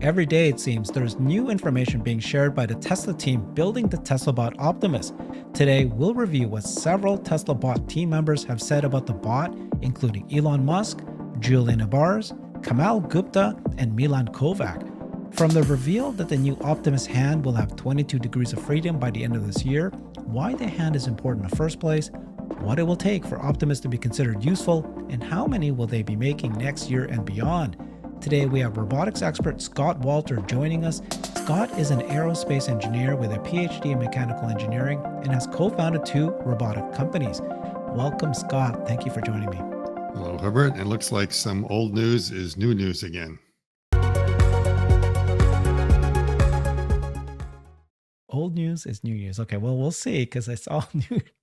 Every day, it seems, there's new information being shared by the Tesla team building the Tesla bot Optimus. Today, we'll review what several Tesla bot team members have said about the bot, including Elon Musk, Julian Abars, Kamal Gupta, and Milan Kovac. From the reveal that the new Optimus hand will have 22 degrees of freedom by the end of this year, why the hand is important in the first place, what it will take for Optimus to be considered useful, and how many will they be making next year and beyond. Today we have robotics expert Scott Walter joining us. Scott is an aerospace engineer with a Ph.D. in mechanical engineering and has co-founded 2 robotic companies. Welcome, Scott. Thank you for joining me. Hello, Herbert. It looks like some old news is new news again. Old news is new news. Okay, well, we'll see, because it's all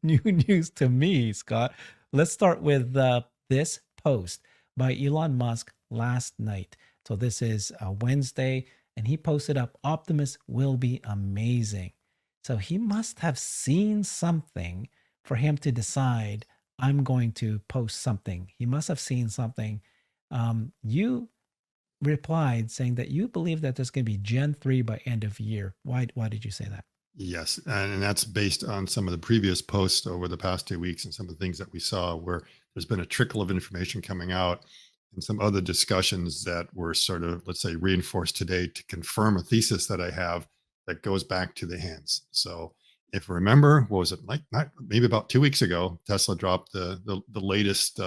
new news to me, Scott. Let's start with this post by Elon Musk last night. So this is Wednesday, and he posted up, Optimus will be amazing. So he must have seen something for him to decide, I'm going to post something. He must have seen something. You replied saying that you believe that there's going to be Gen 3 by end of year. Why did you say that? Yes, and that's based on some of the previous posts over the past 2 weeks and some of the things that we saw where there's been a trickle of information coming out and some other discussions that were sort of, let's say, reinforced today to confirm a thesis that I have that goes back to the hands. So if you remember, what was it, like not maybe about 2 weeks ago, Tesla dropped the latest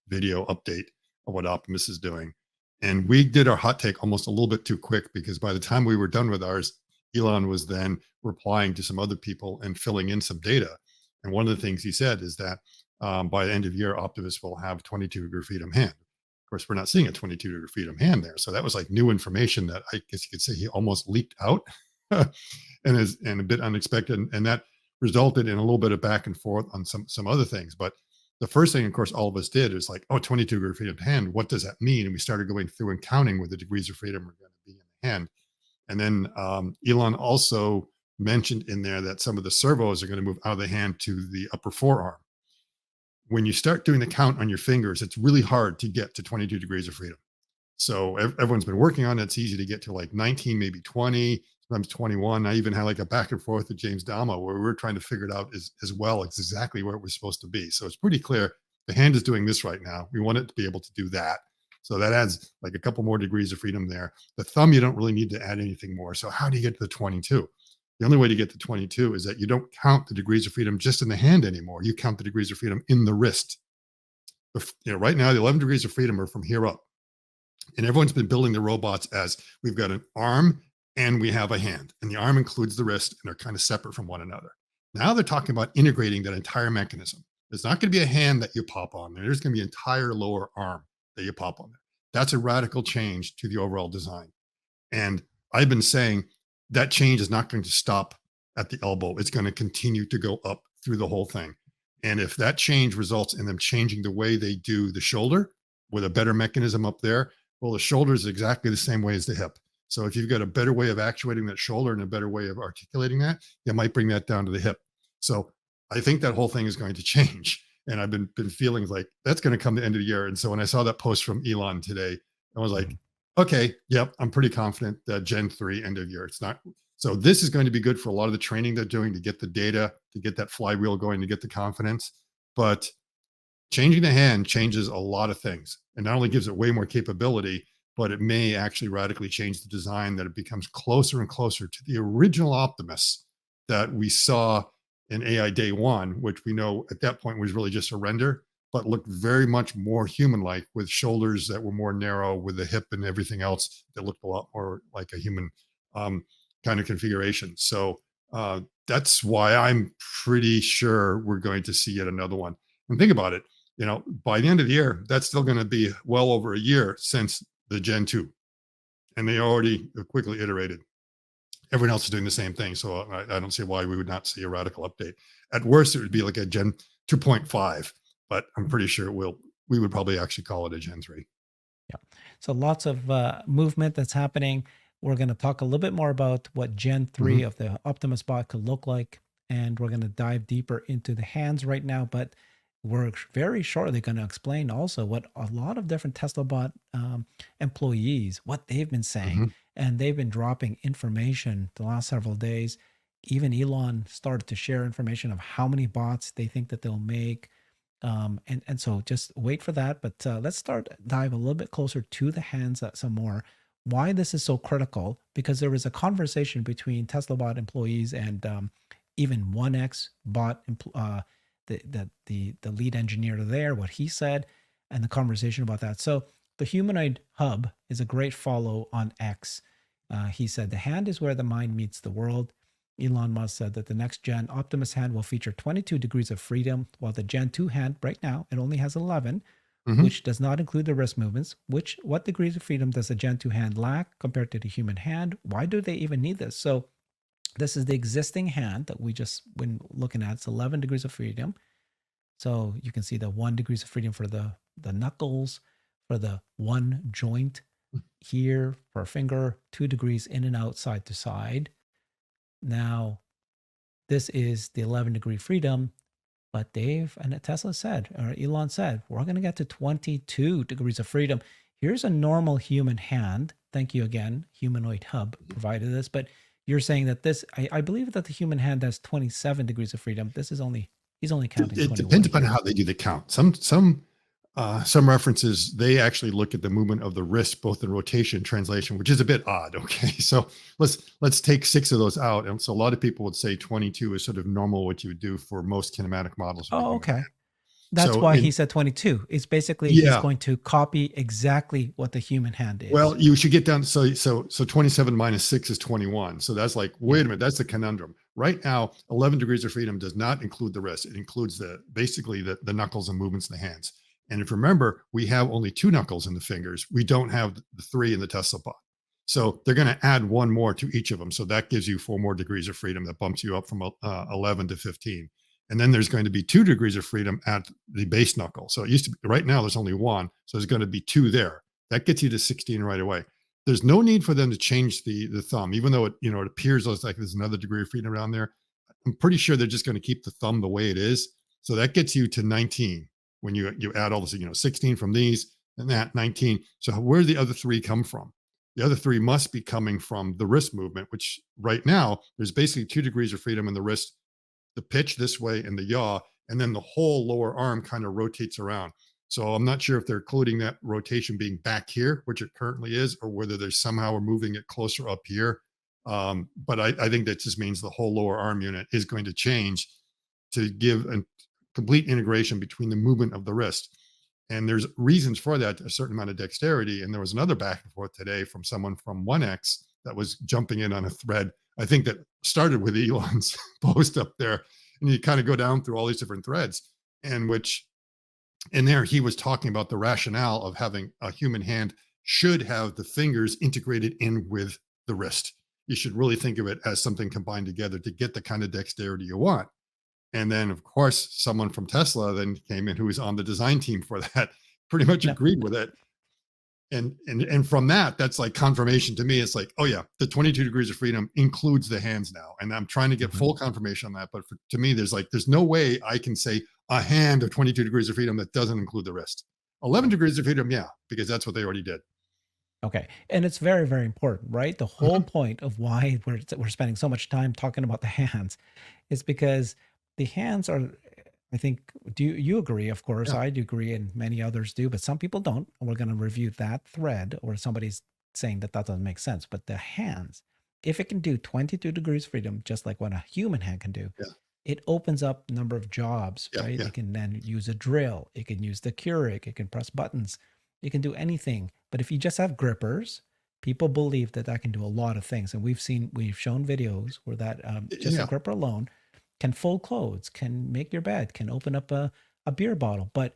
video update of what Optimus is doing. And we did our hot take almost a little bit too quick, because by the time we were done with ours, Elon was then replying to some other people and filling in some data. And one of the things he said is that by the end of year, Optimus will have 22 degree freedom hand. Of course, we're not seeing a 22 degree freedom hand there. So that was like new information that I guess you could say he almost leaked out and a bit unexpected. And that resulted in a little bit of back and forth on some other things. But the first thing, of course, all of us did is like, 22 degree freedom hand, what does that mean? And we started going through and counting what the degrees of freedom are going to be in the hand. And then Elon also mentioned in there that some of the servos are going to move out of the hand to the upper forearm. When you start doing the count on your fingers, it's really hard to get to 22 degrees of freedom. So everyone's been working on it. It's easy to get to like 19, maybe 20, sometimes 21. I even had like a back and forth with James Dama where we were trying to figure it out as well. It's exactly where it was supposed to be. So it's pretty clear the hand is doing this right now. We want it to be able to do that. So that adds like a couple more degrees of freedom there. The thumb, you don't really need to add anything more. So how do you get to the 22? The only way to get to 22 is that you don't count the degrees of freedom just in the hand anymore. You count the degrees of freedom in the wrist. Right now, the 11 degrees of freedom are from here up. And everyone's been building the robots as we've got an arm and we have a hand. And the arm includes the wrist, and they're kind of separate from one another. Now they're talking about integrating that entire mechanism. There's not going to be a hand that you pop on there. There's going to be an entire lower arm that you pop on there. That's a radical change to the overall design. And I've been saying that change is not going to stop at the elbow. It's going to continue to go up through the whole thing. And if that change results in them changing the way they do the shoulder with a better mechanism up there, well, the shoulder is exactly the same way as the hip. So if you've got a better way of actuating that shoulder and a better way of articulating that, you might bring that down to the hip. So I think that whole thing is going to change. And I've been feeling like that's going to come the end of the year. And so when I saw that post from Elon today, I was like, okay, yep, I'm pretty confident that Gen 3 end of year. It's not. So this is going to be good for a lot of the training they're doing to get the data, to get that flywheel going, to get the confidence. But changing the hand changes a lot of things, and not only gives it way more capability, but it may actually radically change the design, that it becomes closer and closer to the original Optimus that we saw in AI Day 1, which we know at that point was really just a render, but looked very much more human-like, with shoulders that were more narrow, with the hip and everything else that looked a lot more like a human kind of configuration. So that's why I'm pretty sure we're going to see yet another one. And think about it, by the end of the year, that's still going to be well over a year since the Gen 2. And they already quickly iterated. Everyone else is doing the same thing. So I don't see why we would not see a radical update. At worst, it would be like a Gen 2.5, but I'm pretty sure we would probably actually call it a Gen 3. Yeah. So lots of movement that's happening. We're going to talk a little bit more about what Gen 3 of the Optimus bot could look like. And we're going to dive deeper into the hands right now. But we're very shortly going to explain also what a lot of different Tesla bot employees, what they've been saying. and they've been dropping information the last several days. Even Elon started to share information of how many bots they think that they'll make. And so just wait for that. But let's start dive a little bit closer to the hands some more. Why this is so critical? Because there was a conversation between Tesla bot employees and even 1X bot, the lead engineer there, what he said, and the conversation about that. So the Humanoid Hub is a great follow on X. He said the hand is where the mind meets the world. Elon Musk said that the next gen Optimus hand will feature 22 degrees of freedom, while the Gen 2 hand right now it only has 11, which does not include the wrist movements. What degrees of freedom does the Gen 2 hand lack compared to the human hand? Why do they even need this? So this is the existing hand that we just been looking at. It's 11 degrees of freedom. So you can see the 1 degrees of freedom for the knuckles, for the one joint here per finger, 2 degrees in and out, side to side. Now, this is the 11-degree freedom, but Dave and Tesla said, or Elon said, we're going to get to 22 degrees of freedom. Here's a normal human hand. Thank you again, Humanoid Hub provided this, but you're saying that this, I believe that the human hand has 27 degrees of freedom. This is only, he's only counting 21. It depends upon how they do the count. Some references, they actually look at the movement of the wrist, both in rotation and translation, which is a bit odd. Okay, so let's take 6 of those out. And so a lot of people would say 22 is sort of normal, what you would do for most kinematic models. Oh, okay. That's why he said 22. It's basically he's going to copy exactly what the human hand is. Well, you should get down. So 27 minus 6 is 21. So that's like, wait a minute, that's the conundrum. Right now, 11 degrees of freedom does not include the wrist. It includes basically the knuckles and movements in the hands. And if you remember, we have only 2 knuckles in the fingers. We don't have the 3 in the Tesla bot. So they're going to add 1 more to each of them. So that gives you 4 more degrees of freedom. That bumps you up from 11 to 15. And then there's going to be 2 degrees of freedom at the base knuckle. So it used to be, right now there's only 1. So there's going to be 2 there. That gets you to 16 right away. There's no need for them to change the thumb, even though it appears like there's another degree of freedom around there. I'm pretty sure they're just going to keep the thumb the way it is. So that gets you to 19 when you add all this, 16 from these and that 19. So where do the other 3 come from? The other 3 must be coming from the wrist movement, which right now there's basically 2 degrees of freedom in the wrist, the pitch this way and the yaw, and then the whole lower arm kind of rotates around. So I'm not sure if they're including that rotation being back here, which it currently is, or whether there's somehow we're moving it closer up here. But I think that just means the whole lower arm unit is going to change to give a complete integration between the movement of the wrist. And there's reasons for that, a certain amount of dexterity. And there was another back and forth today from someone from 1X that was jumping in on a thread. I think that started with Elon's post up there. And you kind of go down through all these different threads, and in there he was talking about the rationale of having a human hand should have the fingers integrated in with the wrist. You should really think of it as something combined together to get the kind of dexterity you want. And then, of course, someone from Tesla then came in who was on the design team for that, pretty much agreed with it. And from that, that's like confirmation to me. It's like, oh yeah, the 22 degrees of freedom includes the hands now. And I'm trying to get full confirmation on that. But to me, there's no way I can say a hand of 22 degrees of freedom that doesn't include the wrist. 11 degrees of freedom, yeah, because that's what they already did. Okay. And it's very, very important, right? The whole point of why we're spending so much time talking about the hands is because the hands are, I think, do you agree? Of course, I do agree, and many others do, but some people don't. And we're going to review that thread, or somebody's saying that doesn't make sense. But the hands, if it can do 22 degrees freedom, just like what a human hand can do, it opens up a number of jobs, right? It can then use a drill. It can use the Keurig. It can press buttons. It can do anything. But if you just have grippers, people believe that can do a lot of things. And we've shown videos where that just a gripper alone can fold clothes, can make your bed, can open up a beer bottle. But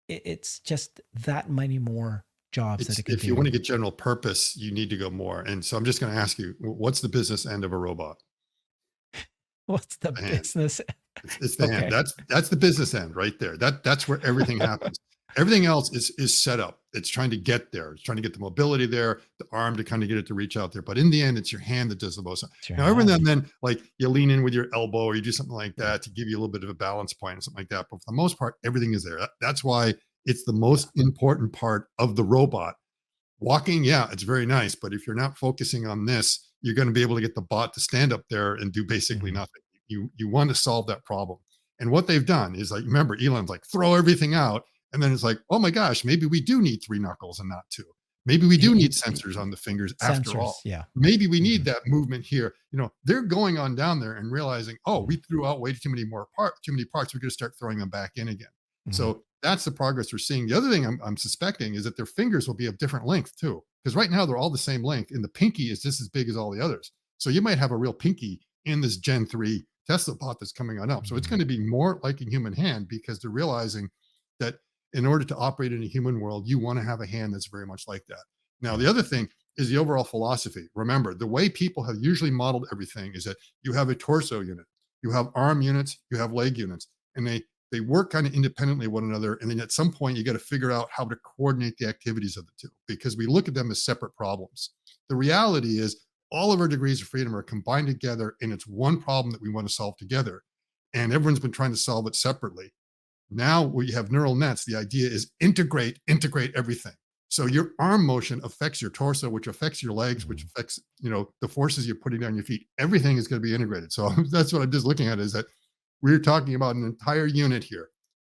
it's just that many more jobs that it can do. If you want to get general purpose, you need to go more. And so I'm just going to ask you, what's the business end of a robot? What's the business? It's the hand. That's the business end right there. That's where everything happens. Everything else is set up. It's trying to get there. It's trying to get the mobility there, the arm to kind of get it to reach out there. But in the end, it's your hand that does the most. Now, every now and then, like you lean in with your elbow or you do something like that to give you a little bit of a balance point or something like that. But for the most part, everything is there. That's why it's the most important part of the robot. Walking, yeah, it's very nice, but if you're not focusing on this, you're going to be able to get the bot to stand up there and do basically Mhm. nothing. You want to solve that problem. And what they've done is like, remember, Elon's like, throw everything out. And then it's like, oh my gosh, maybe we do need three knuckles and not two. Maybe we do need sensors on the fingers after Sensors, all. yeah. Maybe we need Mhm. that movement here. They're going on down there and realizing, oh, we Mhm. threw out way too many too many parts. We're going to start throwing them back in again. Mhm. So that's the progress we're seeing. The other thing I'm suspecting is that their fingers will be of different length too, because right now they're all the same length, and the pinky is just as big as all the others. So you might have a real pinky in this Gen 3 Tesla bot that's coming on up. So it's Mhm. going to be more like a human hand because they're realizing that in order to operate in a human world, you want to have a hand that's very much like that. Now, Yeah. the other thing is the overall philosophy. Remember, the way people have usually modeled everything is that you have a torso unit, you have arm units, you have leg units, and they work kind of independently of one another. And then at some point, you got to figure out how to coordinate the activities of the two because we look at them as separate problems. The reality is, all of our degrees of freedom are combined together, and it's one problem that we want to solve together. And everyone's been trying to solve it separately. Now, where you have neural nets, the idea is integrate everything. So your arm motion affects your torso, which affects your legs, which Mhm. affects the forces you're putting down your feet. Everything is going to be integrated. So that's what I'm just looking at is that we're talking about an entire unit here,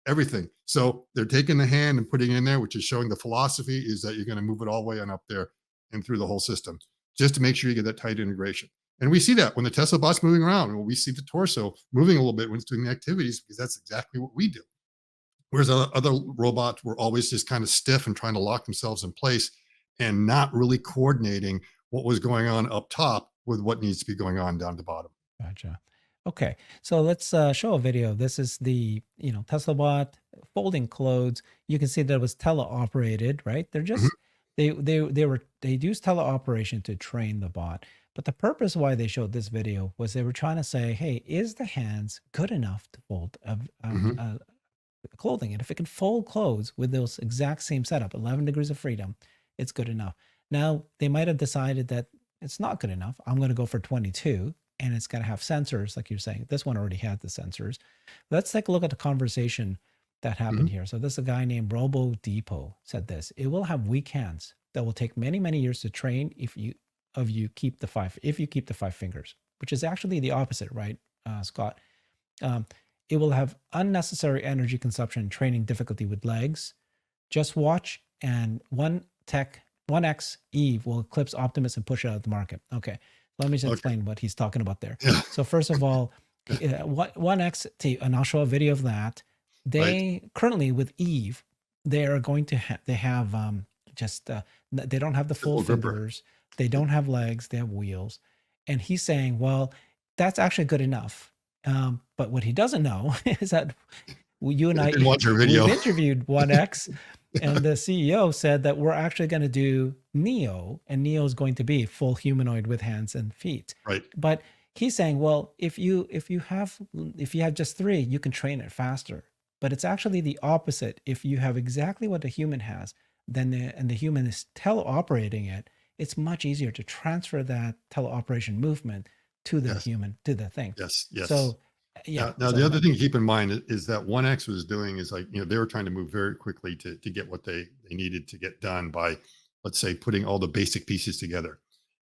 everything. So they're taking the hand and putting it in there, which is showing the philosophy is that you're going to move it all the way on up there and through the whole system, just to make sure you get that tight integration. And we see that when the Tesla bot's moving around, when we see the torso moving a little bit when it's doing the activities, because that's exactly what we do. Whereas other robots were always just kind of stiff and trying to lock themselves in place and not really coordinating what was going on up top with what needs to be going on down the bottom. Gotcha. Okay, so let's show a video. This is the Tesla bot folding clothes. You can see that it was teleoperated, right? They're Mhm, just they used teleoperation to train the bot. But the purpose why they showed this video was they were trying to say, hey, is the hands good enough to fold mhm. clothing? And if it can fold clothes with those exact same setup, 11 degrees of freedom, it's good enough. Now they might have decided that it's not good enough. I'm going to go for 22 and it's going to have sensors, like you're saying. This one already had the sensors. Let's take a look at the conversation that happened Mhm. here. So this is a guy named Robo Depot said this. It will have weak hands that will take many, many years to train if you keep the five fingers, which is actually the opposite, right, Scott? Um, it will have unnecessary energy consumption and training difficulty with legs. Just watch, and one X Eve will eclipse Optimus and push it out of the market. Okay, let me just Okay. explain what he's talking about there. Yeah. So first of all, one X, and I'll show a video of that. Right. They currently with Eve, they are going to they have just they don't have the full Simple gripper. fingers, they don't have legs, they have wheels, and he's saying, well, that's actually good enough. But what he doesn't know is that you and I didn't I, watch your we've video. interviewed 1X, and the CEO said that we're actually going to do Neo, and Neo is going to be full humanoid with hands and feet. Right. But he's saying, well, if you have just three, you can train it faster. But it's actually the opposite. If you have exactly what a human has, and the human is teleoperating it, it's much easier to transfer that teleoperation movement to the Yes. human, to the thing. Yes. Yes. So yeah, Now, the so other thing to keep in mind is that 1X was doing is like, they were trying to move very quickly to get what they needed to get done by, let's say, putting all the basic pieces together.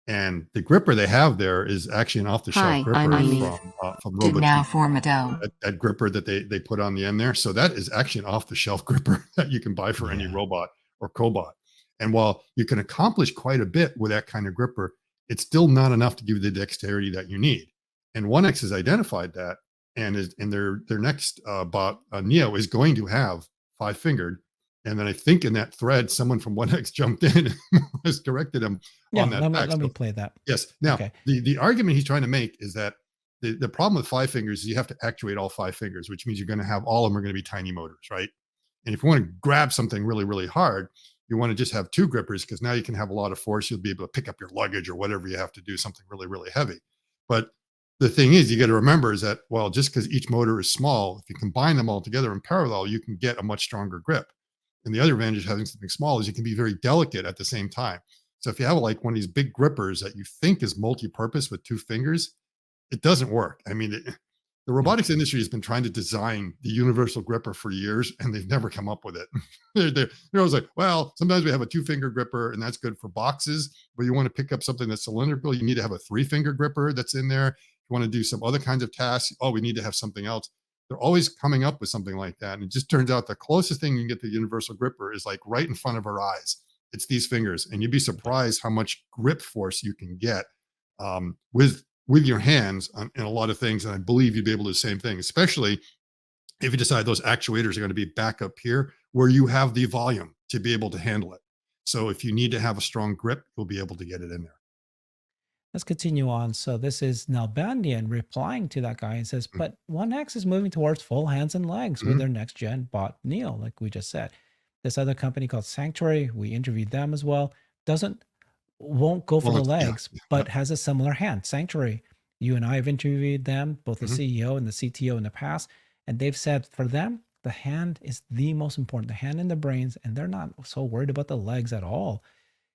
And the gripper they have there is actually an off-the-shelf Hi, I'm gripper Eileen. from To now Robotics. form a dough. That gripper that they put on the end there. So that is actually an off-the-shelf gripper that you can buy for any yeah. robot or cobot. And while you can accomplish quite a bit with that kind of gripper, it's still not enough to give you the dexterity that you need. And 1X has identified that, and their next bot Neo is going to have five fingered. And then I think in that thread, someone from 1X jumped in and has corrected him on Yeah, that fact. let me So play that. yes. Now, Okay. the argument he's trying to make is that the problem with five fingers is you have to actuate all five fingers, which means you're going to have all of them are going to be tiny motors, right? And if you want to grab something really, really hard, you want to just have two grippers because now you can have a lot of force. You'll be able to pick up your luggage or whatever you have to do, something really, really heavy. But the thing is, you got to remember is that, well, just because each motor is small, if you combine them all together in parallel, you can get a much stronger grip. And the other advantage of having something small is you can be very delicate at the same time. So if you have like one of these big grippers that you think is multi-purpose with two fingers, it doesn't work. I mean, the Yeah. robotics industry has been trying to design the universal gripper for years, and they've never come up with it. They're always like, well, sometimes we have a 2-finger gripper, and that's good for boxes. But you want to pick up something that's cylindrical, you need to have a 3-finger gripper that's in there. You want to do some other kinds of tasks. Oh, we need to have something else. They're always coming up with something like that. And it just turns out the closest thing you can get to the universal gripper is like right in front of our eyes. It's these fingers. And you'd be surprised how much grip force you can get with your hands in a lot of things. And I believe you'd be able to do the same thing, especially if you decide those actuators are going to be back up here where you have the volume to be able to handle it. So if you need to have a strong grip, you'll be able to get it in there. Let's continue on. So this is Nalbandian replying to that guy and says, Mm-hmm. but 1X is moving towards full hands and legs with Mm-hmm. their next gen bot Neo, like we just said. This other company called Sanctuary, we interviewed them as well, doesn't won't go for Well, the it's, yeah, legs, yeah. but has a similar hand. Sanctuary, you and I have interviewed them, both the Mm-hmm. CEO and the CTO in the past, and they've said for them, the hand is the most important, the hand and the brains, and they're not so worried about the legs at all.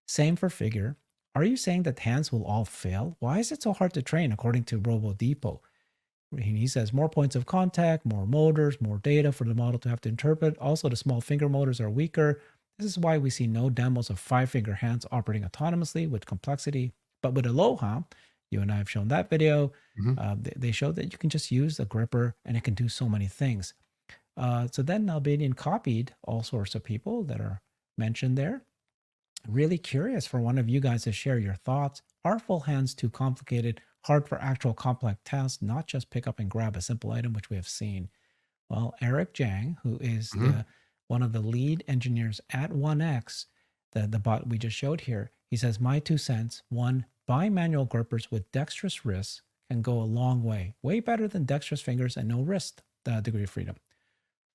Same for figure. Are you saying that hands will all fail? Why is it so hard to train, according to Robo Depot? He says more points of contact, more motors, more data for the model to have to interpret. Also, the small finger motors are weaker. This is why we see no demos of 5-finger hands operating autonomously with complexity. But with Aloha, you and I have shown that video. Mm-hmm. They showed that you can just use a gripper and it can do so many things. So then Albanian copied all sorts of people that are mentioned there. Really curious for one of you guys to share your thoughts. Are full hands too complicated, hard for actual complex tasks, not just pick up and grab a simple item, which we have seen? Well, Eric Jang, who is Mm-hmm. the one of the lead engineers at 1X, the bot we just showed here, he says, my 2 cents, one, bimanual grippers with dexterous wrists can go a long way better than dexterous fingers and no wrist degree of freedom.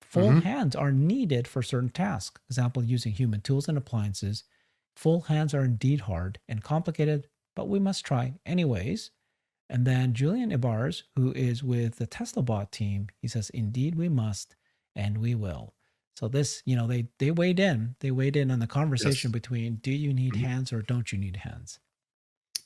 Full Mm-hmm. hands are needed for certain tasks, example, using human tools and appliances. Full hands are indeed hard and complicated, but we must try anyways. And then Julian Ibarz, who is with the TESLA bot team, he says, indeed we must, and we will. So this, they weighed in. They weighed in on the conversation Yes. between do you need Mhm. hands or don't you need hands?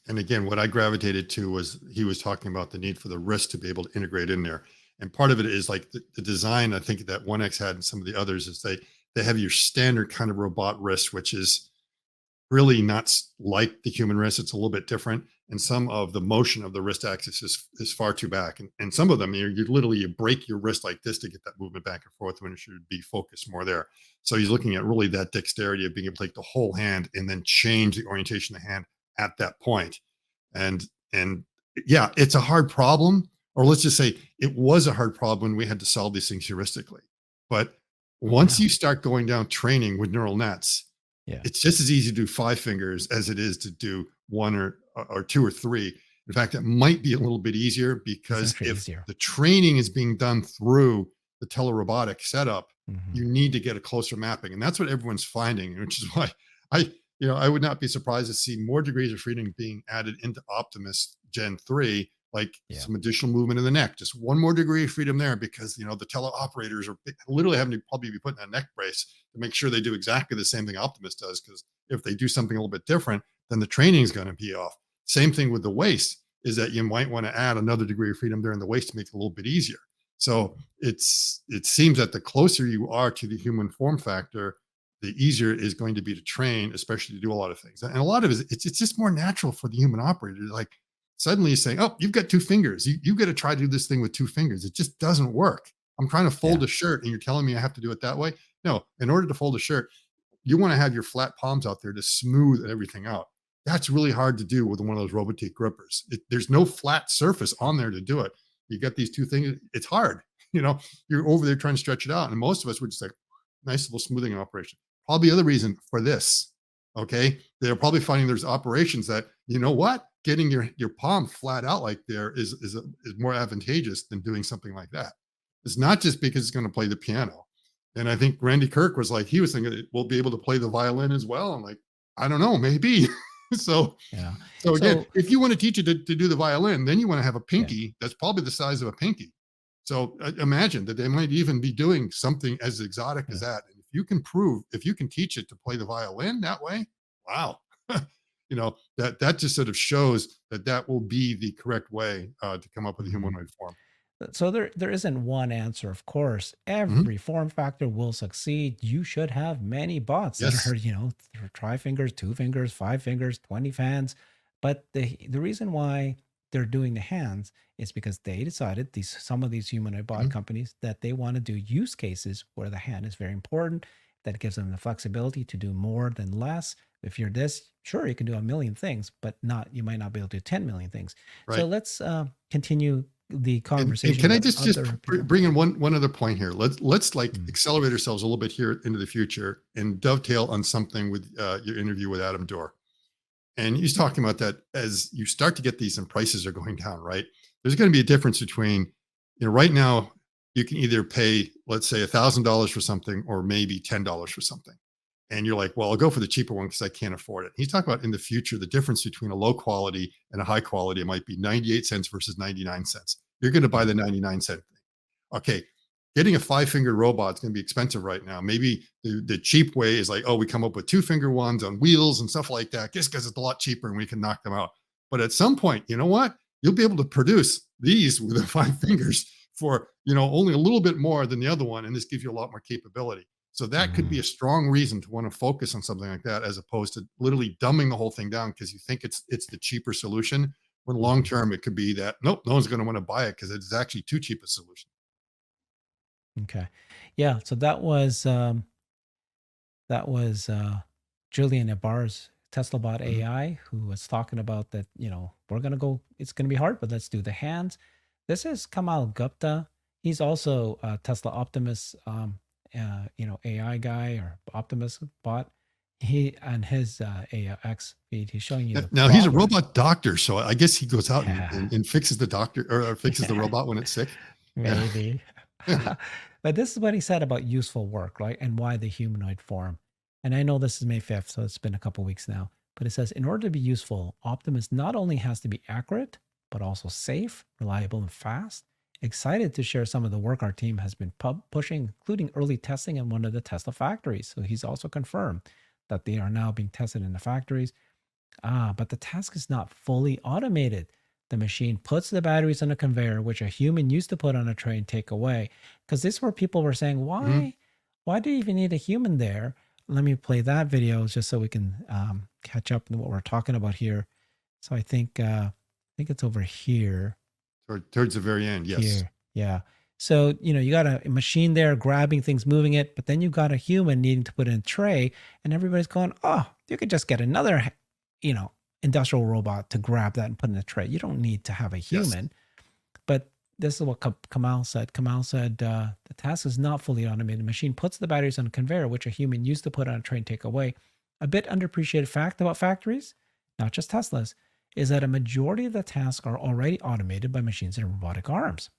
And again, what I gravitated to was he was talking about the need for the wrist to be able to integrate in there. And part of it is like the design, I think that 1X had and some of the others is they have your standard kind of robot wrist, which is really not like the human wrist. It's a little bit different. And some of the motion of the wrist axis is far too back. And some of them, you literally you break your wrist like this to get that movement back and forth when it should be focused more there. So he's looking at really that dexterity of being able to take the whole hand and then change the orientation of the hand at that point. And yeah, it's a hard problem. Or let's just say it was a hard problem when we had to solve these things heuristically. But once Yeah. you start going down training with neural nets, Yeah. it's just as easy to do 5 fingers as it is to do one or two or three. In fact, it might be a little bit easier It's because actually if easier. the training is being done through the telerobotic setup, Mhm. you need to get a closer mapping. And that's what everyone's finding, which is why I, I would not be surprised to see more degrees of freedom being added into Optimus Gen 3, like Yeah. some additional movement in the neck, just one more degree of freedom there because, the teleoperators are literally having to probably be putting a neck brace to make sure they do exactly the same thing Optimus does. Because if they do something a little bit different, then the training is going to be off. Same thing with the waist is that you might want to add another degree of freedom there in the waist to make it a little bit easier. So it seems that the closer you are to the human form factor, the easier it is going to be to train, especially to do a lot of things. And a lot of it's just more natural for the human operator. Like suddenly you're saying, oh, you've got 2 fingers. You got to try to do this thing with 2 fingers. It just doesn't work. I'm trying to Yeah. fold a shirt and you're telling me I have to do it that way. No, in order to fold a shirt, you want to have your flat palms out there to smooth everything out. That's really hard to do with one of those Robotique grippers. There's no flat surface on there to do it. You got these two things. It's hard. You're over there trying to stretch it out. And most of us would just like, nice little smoothing operation. Probably the other reason for this. Okay. They're probably finding there's operations that, you know what? Getting your palm flat out like there is more advantageous than doing something like that. It's not just because it's going to play the piano. And I think Randy Kirk was like, he was thinking we'll be able to play the violin as well. I'm like, I don't know, maybe. so, Yeah. so again, So if you want to teach it to do the violin, then you want to have a yeah. pinky that's probably the size of a pinky. So imagine that they might even be doing something as exotic Yeah. as that. And if you can teach it to play the violin that way, wow. That just sort of shows that will be the correct way to come up with a Mhm. humanoid form. So there isn't one answer, of course. Mhm. Every form factor will succeed. You should have many bots that Yes. are, try fingers, two fingers, five fingers, 20 fans. But the reason why they're doing the hands is because they decided some of these humanoid bot Mhm. companies that they want to do use cases where the hand is very important. That gives them the flexibility to do more than less. If you're this, sure, you can do a million things, but not you might not be able to do 10 million things. So Right. let's continue the And conversation can I about just other people. bring in one other point here? Let's like Mm, accelerate ourselves a little bit here into the future and dovetail on something with your interview with Adam Dorr. And he's talking about that as you start to get these and prices are going down, right? There's going to be a difference between, right now you can either pay, let's say, $1,000 for something or maybe $10 for something. And you're like, well, I'll go for the cheaper one because I can't afford it. He's talking about in the future, the difference between a low quality and a high quality, it might be 98 cents versus 99 cents. You're going to buy yeah. the 99-cent thing. Okay, getting a five-fingered robot is going to be expensive right now. Maybe the cheap way is like, oh, we come up with two-finger ones on wheels and stuff like that, just because it's a lot cheaper and we can knock them out. But at some point, you know what? You'll be able to produce these with the five fingers for only a little bit more than the other one, and this gives you a lot more capability. So that could be a Mm, strong reason to want to focus on something like that, as opposed to literally dumbing the whole thing down because you think it's the cheaper solution. When long mhm. term, it could be that nope, no one's going to want to buy it because it's actually too cheap a solution. Okay. Yeah. So that was Julian Ibar's Tesla Bot Mhm. AI who was talking about that. We're gonna go. It's gonna be hard, but let's do the hands. This is Kamal Gupta. He's also a Tesla Optimus, AI guy or Optimus bot. He and his AX feed. He's showing you the Now he's a progress. robot doctor, so I guess he goes out and, Yeah. and fixes the doctor or fixes the Yeah. robot when it's sick. Yeah. Maybe. But this is what he said about useful work, right? And why the humanoid form. And I know this is May 5th, so it's been a couple weeks now. But it says in order to be useful, Optimus not only has to be accurate, but also safe, reliable, and fast. Excited to share some of the work our team has been pushing, including early testing in one of the Tesla factories. So he's also confirmed that they are now being tested in the factories. But the task is not fully automated. The machine puts the batteries on a conveyor, which a human used to put on a tray and take away. Because this is where people were saying, Mhm. why do you even need a human there? Let me play that video just so we can catch up in what we're talking about here. So I think it's over here. Towards the very end, yes. Here, yeah. So you got a machine there grabbing things, moving it, but then you've got a human needing to put in a tray, and everybody's going, "Oh, you could just get another, you know, industrial robot to grab that and put in a tray. You don't need to have a Yes. human." But this is what Kamal said. Kamal said the task is not fully automated. The machine puts the batteries on a conveyor, which a human used to put on a tray and take away. A bit underappreciated fact about factories, not just Teslas, is that a majority of the tasks are already automated by machines and robotic arms.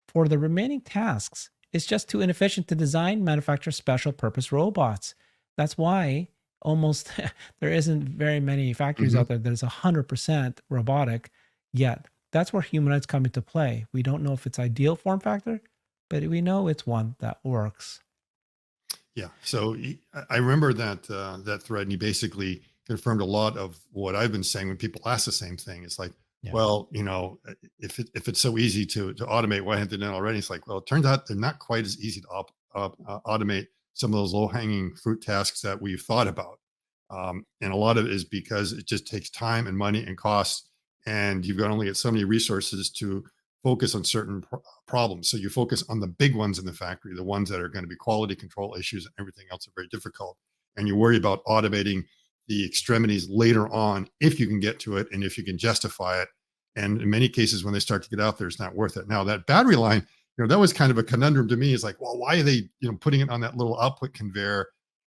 For the remaining tasks, it's just too inefficient to design, manufacture special purpose robots. That's why almost there isn't very many factories Mhm. out there that is 100% robotic yet. That's where humanoids come into play. We don't know if it's ideal form factor, but we know it's one that works. Yeah. So I remember that thread, and he basically confirmed a lot of what I've been saying when people ask the same thing. It's like, Yeah. well, if it's so easy to automate, why haven't they done it already? It's like, well, it turns out they're not quite as easy to automate some of those low hanging fruit tasks that we've thought about. And a lot of it is because it just takes time and money and costs, and you've got only got so many resources to focus on certain problems. So you focus on the big ones in the factory, the ones that are going to be quality control issues, and everything else are very difficult. And you worry about automating the extremities later on if you can get to it and if you can justify it. And in many cases, when they start to get out there, it's not worth it. Now that battery line, that was kind of a conundrum to me. Is like, well, why are they, putting it on that little output conveyor?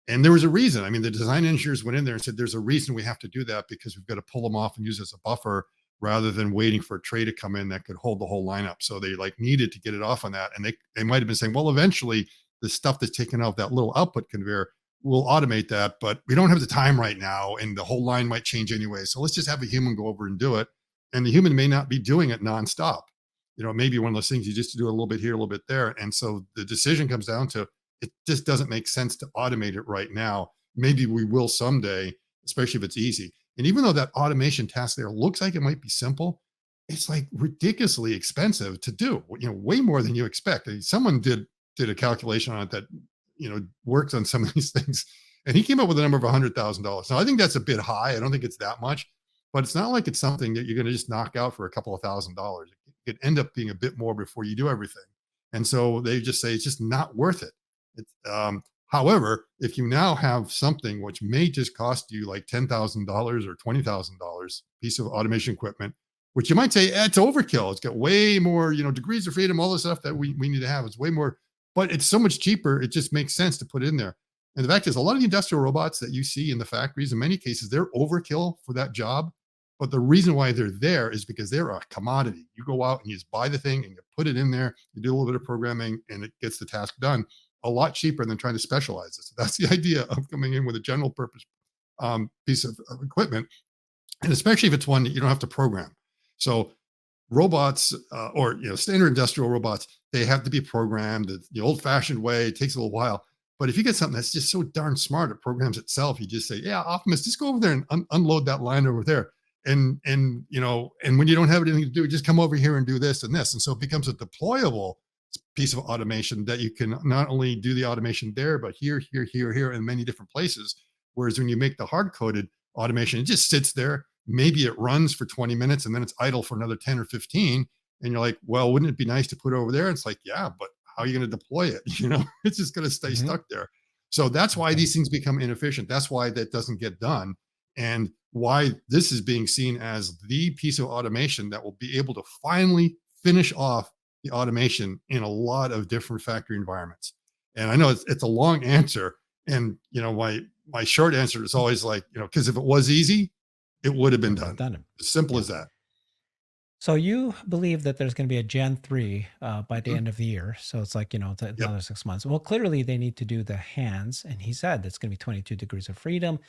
And there was a reason. I mean, the design engineers went in there and said, there's a reason we have to do that because we've got to pull them off and use as a buffer rather than waiting for a tray to come in that could hold the whole lineup. So they like needed to get it off on that. And they might have been saying, well, eventually the stuff that's taken off that little output conveyor will automate that, but we don't have the time right now. And the whole line might change anyway. So let's just have a human go over and do it. And the human may not be doing it nonstop. It may be one of those things you just do a little bit here, a little bit there. And so the decision comes down to it just doesn't make sense to automate it right now. Maybe we will someday, especially if it's easy. And even though that automation task there looks like it might be simple, it's like ridiculously expensive to do, way more than you expect. Someone did a calculation on it that, worked on some of these things, and he came up with a number of $100,000. Now, I think that's a bit high. I don't think it's that much, but it's not like it's something that you're going to just knock out for a couple of $1,000s. It could end up being a bit more before you do everything. And so they just say it's just not worth it. However, if you now have something which may just cost you like $10,000 or $20,000 piece of automation equipment, which you might say, it's overkill. It's got way more, degrees of freedom, all the stuff that we need to have. It's way more, but it's so much cheaper. It just makes sense to put it in there. And the fact is, a lot of the industrial robots that you see in the factories, in many cases, they're overkill for that job. But the reason why they're there is because they're a commodity. You go out and you just buy the thing and you put it in there, you do a little bit of programming, and it gets the task done a lot cheaper than trying to specialize it. So that's the idea of coming in with a general purpose piece of equipment, and especially if it's one that you don't have to program. So robots, or standard industrial robots, they have to be programmed the old-fashioned way. It takes a little while. But if you get something that's just so darn smart, it programs itself. You just say, "Yeah, Optimus, just go over there and unload that line over there." And when you don't have anything to do, just come over here and do this and this. And so it becomes a deployable piece of automation that you can not only do the automation there, but here, here, here, here, in many different places. Whereas when you make the hard-coded automation, it just sits there. Maybe it runs for 20 minutes and then it's idle for another 10 or 15. And you're like, well, wouldn't it be nice to put it over there? And it's like, yeah, but how are you going to deploy it? It's just going to stay stuck there. So that's why these things become inefficient. That's why that doesn't get done. And why this is being seen as the piece of automation that will be able to finally finish off the automation in a lot of different factory environments. And I know it's a long answer. And, my short answer is always like, because if it was easy, it would have been done. As simple as that. So you believe that there's going to be a Gen 3 by the end of the year. So it's like, it's another 6 months. Well, clearly they need to do the hands. And he said it's going to be 22 degrees of freedom.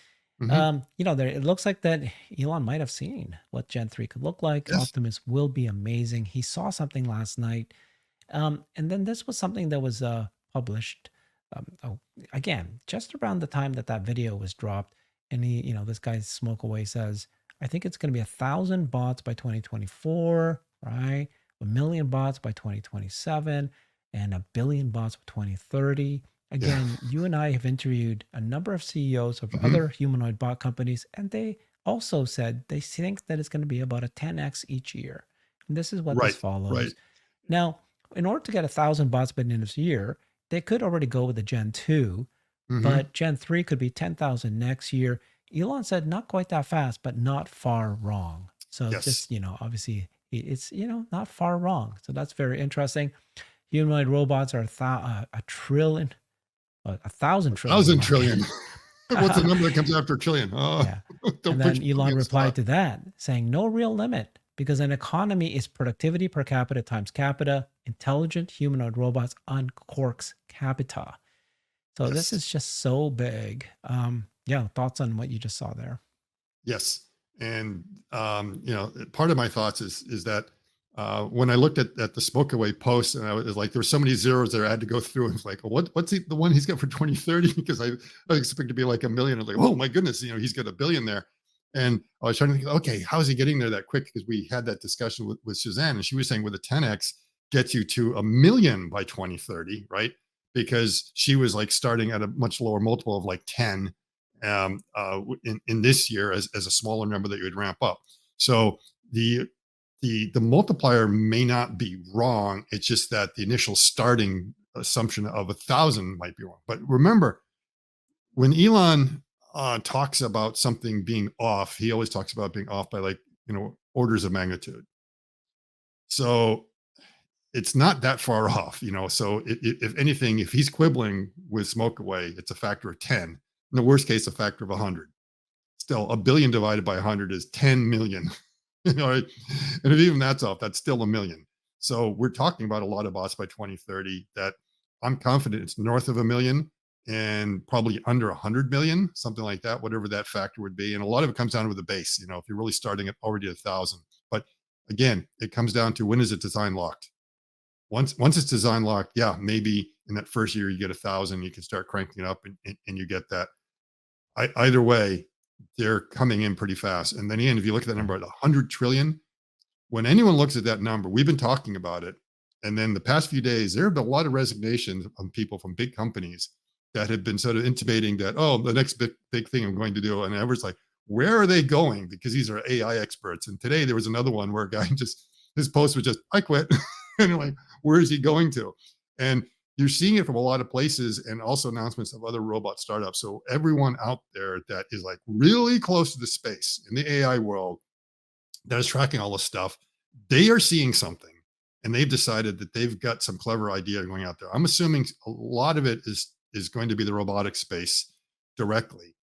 It looks like that Elon might have seen what Gen 3 could look like. Yes. Optimus will be amazing. He saw something last night. And then this was something that was published, again, just around the time that video was dropped. And this guy Smoke Away says, I think it's going to be 1,000 bots by 2024, right? 1 million bots by 2027, and 1 billion bots by 2030. Again, you and I have interviewed a number of CEOs of other humanoid bot companies, and they also said they think that it's going to be about a 10x each year. And this is what this follows. Right. Now, in order to get 1,000 bots by the end of the year, they could already go with the Gen 2, but Gen 3 could be 10,000 next year. Elon said not quite that fast, but not far wrong. So just, obviously it's, not far wrong. So that's very interesting. Humanoid robots are a trillion. 1,000 trillion. 1,000 trillion. What's the number that comes after a trillion? Yeah. And then Elon replied to that saying no real limit because an economy is productivity per capita times capita. Intelligent humanoid robots uncorks capita. So this is just so big. Thoughts on what you just saw there? Yes. And, part of my thoughts is that when I looked at the Smoke Away post, and I was like, there were so many zeros there I had to go through. And it's like, well, what's the one he's got for 2030? Because I expect to be like 1 million. I was like, oh my goodness, he's got 1 billion there. And I was trying to think, okay, how is he getting there that quick? Because we had that discussion with Suzanne, and she was saying with a 10x gets you to 1 million by 2030, right? Because she was like starting at a much lower multiple of like 10 in this year as a smaller number that you would ramp up. So the multiplier may not be wrong. It's just that the initial starting assumption of 1,000 might be wrong. But remember, when Elon talks about something being off, he always talks about being off by like, orders of magnitude. So it's not that far off, So if anything, if he's quibbling with Smoke Away, it's a factor of 10. In the worst case, a factor of 100. Still, 1 billion divided by 100 is 10 million. Right? And if even that's off, that's still 1 million. So we're talking about a lot of bots by 2030 that I'm confident it's north of 1 million and probably under 100 million, something like that, whatever that factor would be. And a lot of it comes down to the base, if you're really starting at already 1,000. But again, it comes down to when is it design locked? Once it's design locked, maybe in that first year you get 1,000, you can start cranking it up and you get that. Either way, they're coming in pretty fast. And then again, if you look at that number at 100 trillion, when anyone looks at that number, we've been talking about it. And then the past few days, there have been a lot of resignations on people from big companies that have been sort of intimating that, oh, the next big thing I'm going to do. And everyone's like, where are they going? Because these are AI experts. And today there was another one where a guy just, his post was just, I quit. And you're like, where is he going to? And you're seeing it from a lot of places, and also announcements of other robot startups. So everyone out there that is like really close to the space in the AI world that is tracking all this stuff, they are seeing something, and they've decided that they've got some clever idea going out there. I'm assuming a lot of it is going to be the robotic space directly.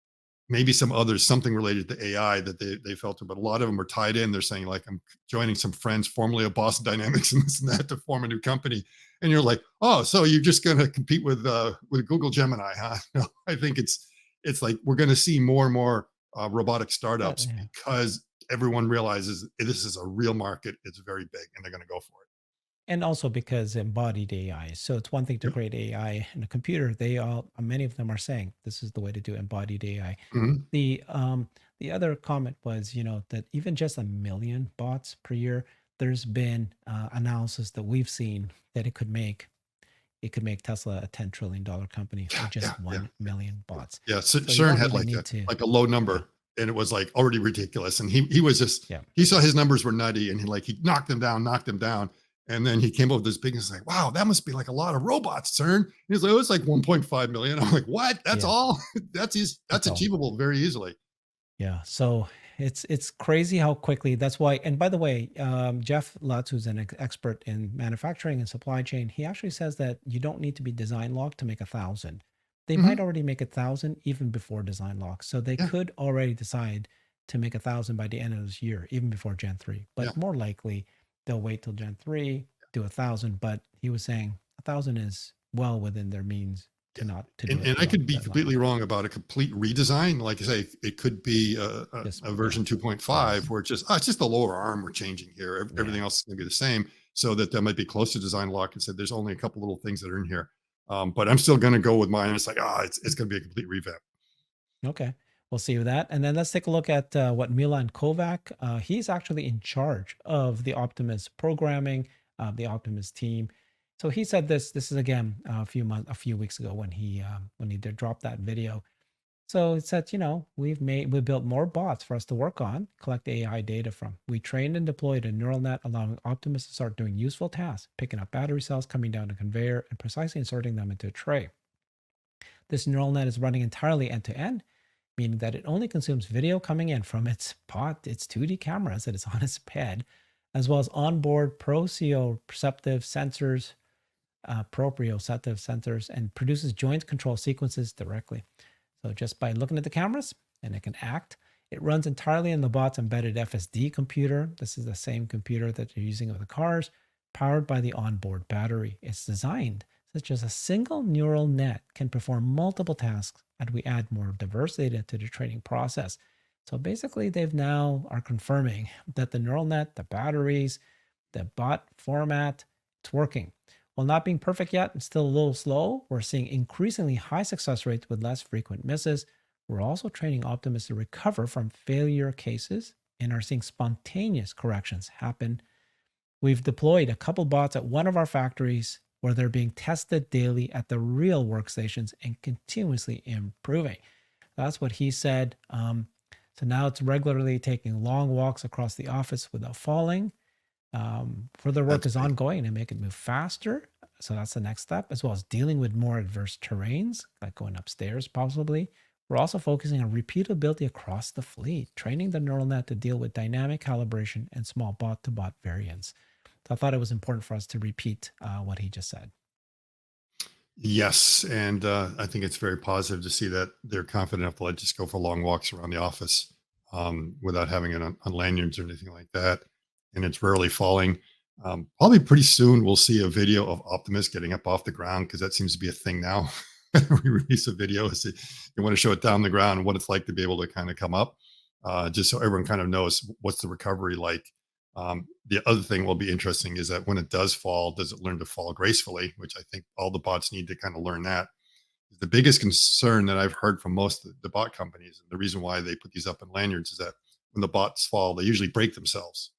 Maybe some others, something related to AI that they felt, but a lot of them are tied in. They're saying like, I'm joining some friends formerly of Boston Dynamics and this and that to form a new company. And you're like, oh, so you're just going to compete with Google Gemini, huh? No, I think it's like we're going to see more and more robotic startups Yeah. because everyone realizes this is a real market. It's very big, and they're going to go for it. And also because embodied AI. So it's one thing to Yep. create AI in a computer. They all, many of them are saying this is the way to do embodied AI. Mhm. The other comment was, that even just 1 million bots per year, there's been analysis that we've seen that it could make Tesla a $10 trillion company Yeah, with just yeah, yeah, one yeah, million yeah. bots. Yeah, So you CERN don't had really like need to. a low Yeah, number, and it was like already ridiculous. And he was just yeah, he saw his numbers were nutty, and he knocked them down, and then he came up with this big and was like, wow, that must be like a lot of robots, CERN. He's like, oh, it's like 1.5 million. I'm like, what? That's yeah. all? That's That's all. achievable very easily. Yeah, so it's crazy how quickly. That's why. And by the way, Jeff Lutz, who's an expert in manufacturing and supply chain, he actually says that you don't need to be design locked to make 1,000. They might Mhm. already make 1,000 even before design lock, so they Yeah, could already decide to make 1,000 by the end of this year, even before Gen 3. yeah. But more likely, they'll wait till Gen 3, do 1,000. But he was saying 1,000 is well within their means Yeah. to not to do And, it and I beyond could the be deadline. completely wrong about a complete redesign. Like I say, it could be Just a yeah, version 2.5 yes, where it's just the lower arm we're changing here. yeah. Everything else is going to be the same. So that might be close to design lock and said there's only a couple little things that are in here. But I'm still going to go with mine. It's like, it's going to be a complete revamp. Okay, we'll see with that. And then let's take a look at what Milan Kovac. He's actually in charge of the Optimus programming, the Optimus team. So he said this. This is again a few weeks ago when he did drop that video. So it said, we built more bots for us to work on, collect AI data from. We trained and deployed a neural net, allowing Optimus to start doing useful tasks, picking up battery cells coming down a conveyor, and precisely inserting them into a tray. This neural net is running entirely end to end, meaning that it only consumes video coming in from its 2D cameras that is on its head, as well as onboard proprioceptive sensors, and produces joint control sequences directly. So just by looking at the cameras, and it can act. It runs entirely in the bot's embedded FSD computer. This is the same computer that you're using with the cars, powered by the onboard battery. It's designed such as a single neural net can perform multiple tasks, and we add more diverse data to the training process. So basically, they've now are confirming that the neural net, the batteries, the bot format, it's working. While not being perfect yet, it's still a little slow. We're seeing increasingly high success rates with less frequent misses. We're also training Optimus to recover from failure cases and are seeing spontaneous corrections happen. We've deployed a couple bots at one of our factories where they're being tested daily at the real workstations and continuously improving. That's what he said. So now it's regularly taking long walks across the office without falling. Further work That's is big. ongoing to make it move faster. So that's the next step, as well as dealing with more adverse terrains, like going upstairs, possibly. We're also focusing on repeatability across the fleet, training the neural net to deal with dynamic calibration and small bot to bot variants. So I thought it was important for us to repeat what he just said. Yes, and I think it's very positive to see that they're confident enough to let just go for long walks around the office without having it on lanyards or anything like that. And it's rarely falling. Probably pretty soon we'll see a video of Optimus getting up off the ground because that seems to be a thing now. We release a video, you want to show it down the ground and what it's like to be able to kind of come up, just so everyone kind of knows what's the recovery like. The other thing will be interesting is that when it does fall, does it learn to fall gracefully? Which I think all the bots need to kind of learn that. The biggest concern that I've heard from most of the bot companies, and the reason why they put these up in lanyards, is that when the bots fall, they usually break themselves.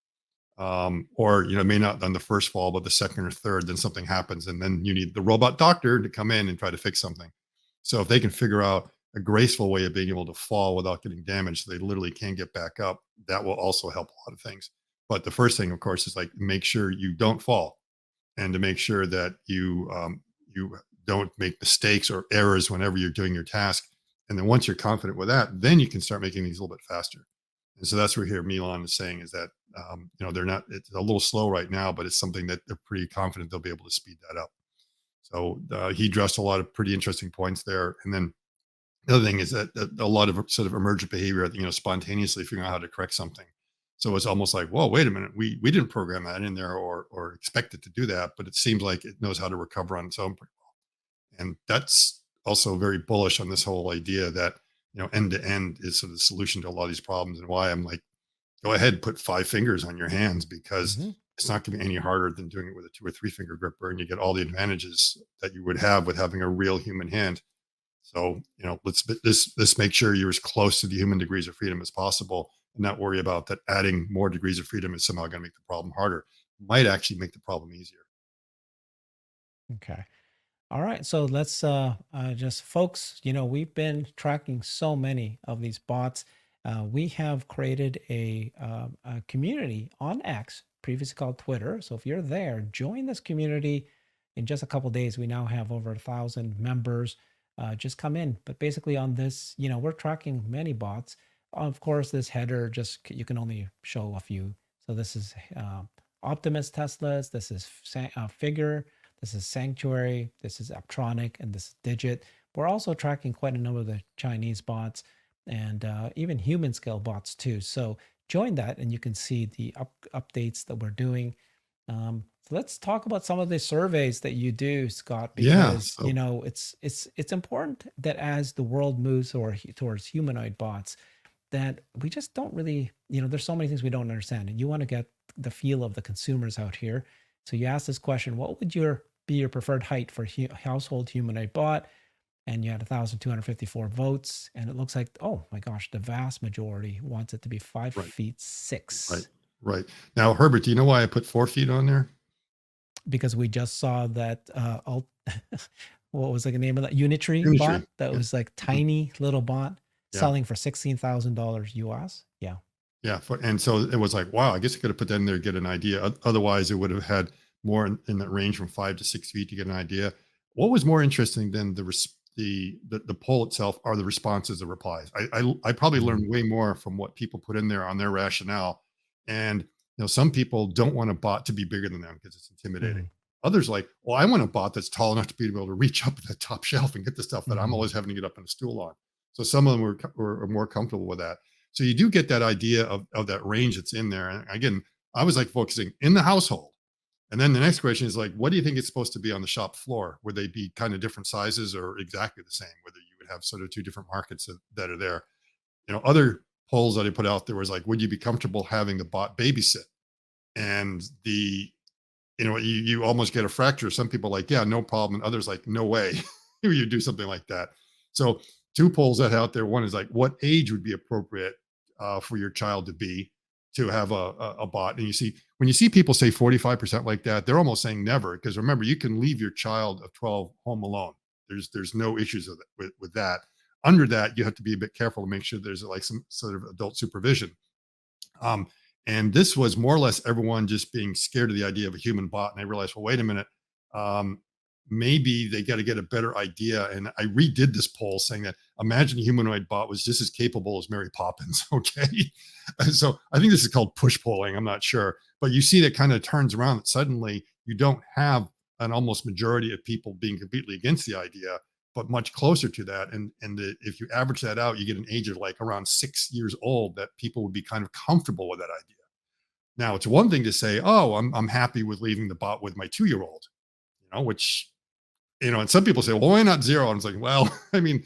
or may not on the first fall, but the second or third, then something happens, and then you need the robot doctor to come in and try to fix something. So if they can figure out a graceful way of being able to fall without getting damaged, so they literally can get back up, that will also help a lot of things. But the first thing, of course, is like make sure you don't fall, and to make sure that you don't make mistakes or errors whenever you're doing your task. And then once you're confident with that, then you can start making things a little bit faster. And so that's what here Milan is saying is that they're not. It's a little slow right now, but it's something that they're pretty confident they'll be able to speed that up. So he addressed a lot of pretty interesting points there. And then the other thing is that a lot of sort of emergent behavior, spontaneously figuring out how to correct something. So it's almost like, whoa, wait a minute, we didn't program that in there or expect it to do that, but it seems like it knows how to recover on its own pretty well. And that's also very bullish on this whole idea that end to end is sort of the solution to a lot of these problems, and why I'm like, go ahead, put 5 fingers on your hands, because Mhm. it's not going to be any harder than doing it with a 2 or 3 finger gripper, and you get all the advantages that you would have with having a real human hand. So, let's make sure you're as close to the human degrees of freedom as possible, and not worry about that adding more degrees of freedom is somehow going to make the problem harder. Might actually make the problem easier. Okay. All right, so let's just folks, we've been tracking so many of these bots. We have created a community on X, previously called Twitter. So if you're there, join this community. In just a couple days, we now have over 1,000 members. Just come in. But basically, on this, we're tracking many bots. Of course, this header you can only show a few. So this is Optimus Teslas. This is Figure. This is Sanctuary, this is Aptronic, and this is Digit. We're also tracking quite a number of the Chinese bots and even human scale bots too. So join that and you can see the updates that we're doing. So let's talk about some of the surveys that you do, Scott, Yeah. because So it's important that as the world moves towards humanoid bots, that we just don't really, there's so many things we don't understand, and you want to get the feel of the consumers out here. So you asked this question: what would be your preferred height for household humanoid bot? And you had 1,254 votes, and it looks like, oh my gosh, the vast majority wants it to be five right, feet right, six. right. Now, Herbert, do you know why I put 4 feet on there? Because we just saw that what was like the name of that Unitree Industry. bot that Yeah. was like Mhm. tiny little bot Yeah. selling for $16,000 US. Yeah. Yeah, and so it was like, wow, I guess I could have put that in there to get an idea. Otherwise, it would have had more in that range from 5 to 6 feet to get an idea. What was more interesting than the poll itself are the responses, the replies. I probably Mhm. learned way more from what people put in there on their rationale. And some people don't want a bot to be bigger than them because it's intimidating. Mhm. Others like, well, I want a bot that's tall enough to be able to reach up to the top shelf and get the stuff that I'm Mhm. always having to get up on a stool on. So some of them were more comfortable with that. So you do get that idea of that range that's in there. And again, I was like focusing in the household. And then the next question is like, what do you think it's supposed to be on the shop floor? Would they be kind of different sizes or exactly the same? Whether you would have sort of two different markets that are there. Other polls that I put out there was like, would you be comfortable having the bot babysit? And you almost get a fracture. Some people like, yeah, no problem. And others like, no way you do something like that. So two polls that out there. One is like, what age would be appropriate for your child to have a bot? And when you see people say 45% like that, they're almost saying never. Because remember, you can leave your child of 12 home alone. There's no issues with that. Under that, you have to be a bit careful to make sure there's like some sort of adult supervision. Um, and this was more or less everyone just being scared of the idea of a human bot. And I realized, well, wait a minute. Um, Maybe they got to get a better idea. And I redid this poll saying that imagine a humanoid bot was just as capable as Mary Poppins. Okay. So I think this is called push polling. I'm not sure. But you see that kind of turns around that suddenly you don't have an almost majority of people being completely against the idea, but much closer to that. If you average that out, you get an age of like around 6 years old that people would be kind of comfortable with that idea. Now, it's one thing to say, "Oh, I'm happy with leaving the bot with my 2 year old," which and some people say, "Well, why not zero?" And it's like, well, I mean,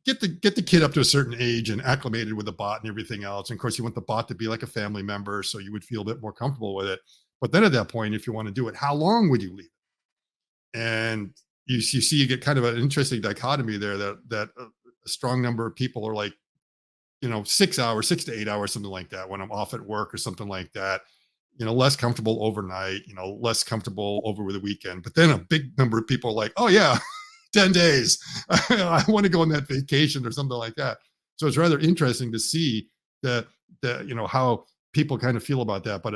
get the kid up to a certain age and acclimated with the bot and everything else. And of course, you want the bot to be like a family member, so you would feel a bit more comfortable with it. But then at that point, if you want to do it, how long would you leave it? And you see you get kind of an interesting dichotomy there that a strong number of people are like 6 hours, 6 to 8 hours, something like that when I'm off at work or something like that. less comfortable overnight, less comfortable over the weekend. But then a big number of people are like, oh yeah, 10 days. I want to go on that vacation or something like that. So it's rather interesting to see that how people kind of feel about that. But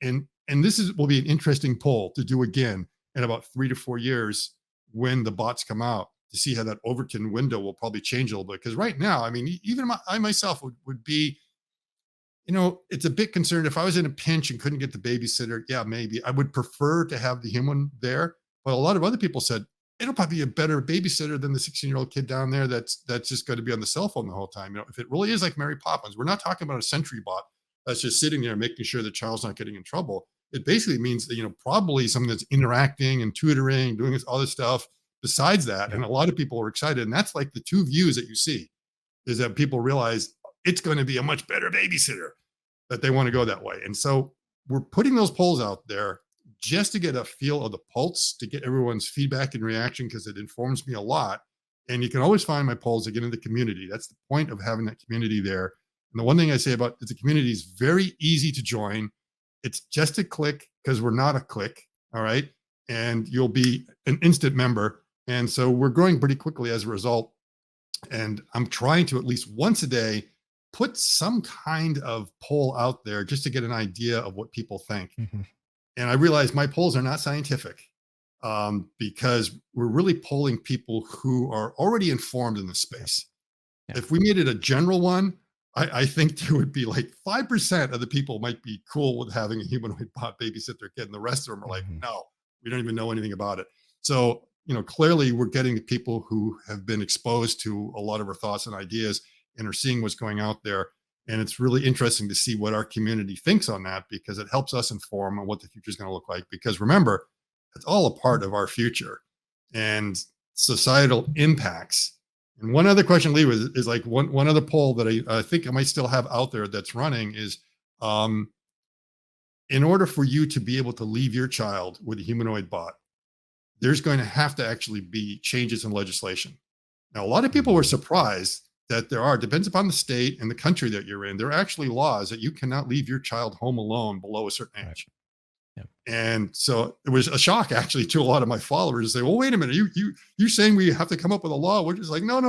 and this will be an interesting poll to do again in about 3 to 4 years when the bots come out, to see how that Overton window will probably change a little bit. Because right now, I mean, even I myself would be, it's a bit concerned if I was in a pinch and couldn't get the babysitter. Yeah, maybe I would prefer to have the human there. But a lot of other people said it'll probably be a better babysitter than the 16-year-old kid down there that's just going to be on the cell phone the whole time. If it really is like Mary Poppins, we're not talking about a sentry bot that's just sitting there making sure the child's not getting in trouble. It basically means that, probably something that's interacting and tutoring, doing all this stuff besides that. Yeah. And a lot of people are excited. And that's like the two views that you see, is that people realize it's going to be a much better babysitter, that they want to go that way. And so we're putting those polls out there just to get a feel of the pulse, to get everyone's feedback and reaction, because it informs me a lot. And you can always find my polls again in the community. That's the point of having that community there. And the one thing I say about the community is very easy to join. It's just a click, because we're not a click. All right. And you'll be an instant member. And so we're growing pretty quickly as a result. And I'm trying to, at least once a day, put some kind of poll out there just to get an idea of what people think. Mm-hmm. And I realize my polls are not scientific, because we're really polling people who are already informed in the space. Yeah. If we made it a general one, I think there would be like 5% of the people might be cool with having a humanoid bot babysit their kid, and the rest of them are like, no, we don't even know anything about it. So, clearly we're getting people who have been exposed to a lot of our thoughts and ideas and are seeing what's going out there. And it's really interesting to see what our community thinks on that, because it helps us inform on what the future is going to look like. Because remember, it's all a part of our future and societal impacts. And one other question, Lee, is like one other poll that I think I might still have out there that's running is, in order for you to be able to leave your child with a humanoid bot, there's going to have to actually be changes in legislation. Now, a lot of people were surprised that depends upon the state and the country that you're in, there are actually laws that you cannot leave your child home alone below a certain age. Yep. And so it was a shock actually to a lot of my followers to say, well, wait a minute, you're saying we have to come up with a law? We're just like, no, you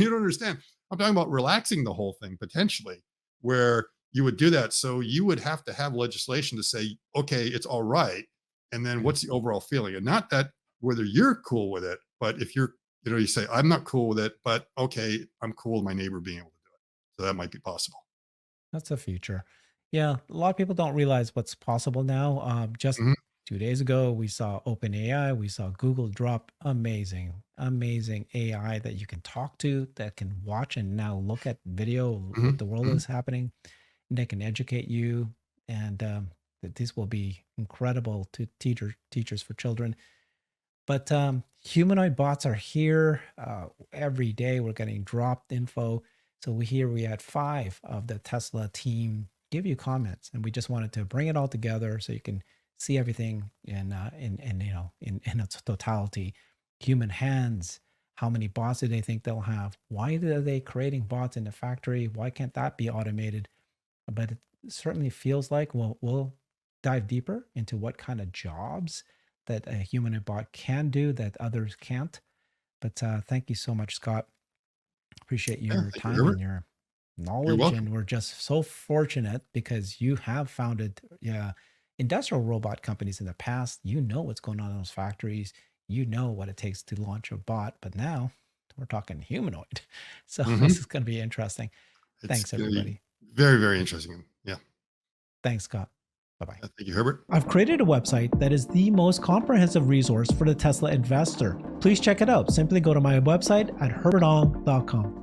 don't understand. I'm talking about relaxing the whole thing potentially, where you would do that. So you would have to have legislation to say, okay, it's all right. And then what's the overall feeling? And not that whether you're cool with it, but if you're, you say, I'm not cool with it, but okay, I'm cool with my neighbor being able to do it. So that might be possible. That's the future. Yeah, a lot of people don't realize what's possible now. Just 2 days ago, we saw OpenAI, we saw Google drop amazing AI that you can talk to, that can watch and now look at video, what the world is happening, and they can educate you. And this will be incredible to teachers for children. But humanoid bots are here every day. We're getting dropped info. So we had 5 of the Tesla team give you comments, and we just wanted to bring it all together so you can see everything in its totality. Human hands, how many bots do they think they'll have? Why are they creating bots in the factory? Why can't that be automated? But it certainly feels like we'll dive deeper into what kind of jobs that a humanoid bot can do that others can't. But thank you so much, Scott. Appreciate your time and your knowledge. And we're just so fortunate because you have founded industrial robot companies in the past. You know what's going on in those factories. You know what it takes to launch a bot. But now we're talking humanoid. So this is going to be interesting. Thanks, everybody. Very, very interesting. Yeah. Thanks, Scott. Bye-bye. Thank you, Herbert. I've created a website that is the most comprehensive resource for the Tesla investor. Please check it out. Simply go to my website at herbertong.com.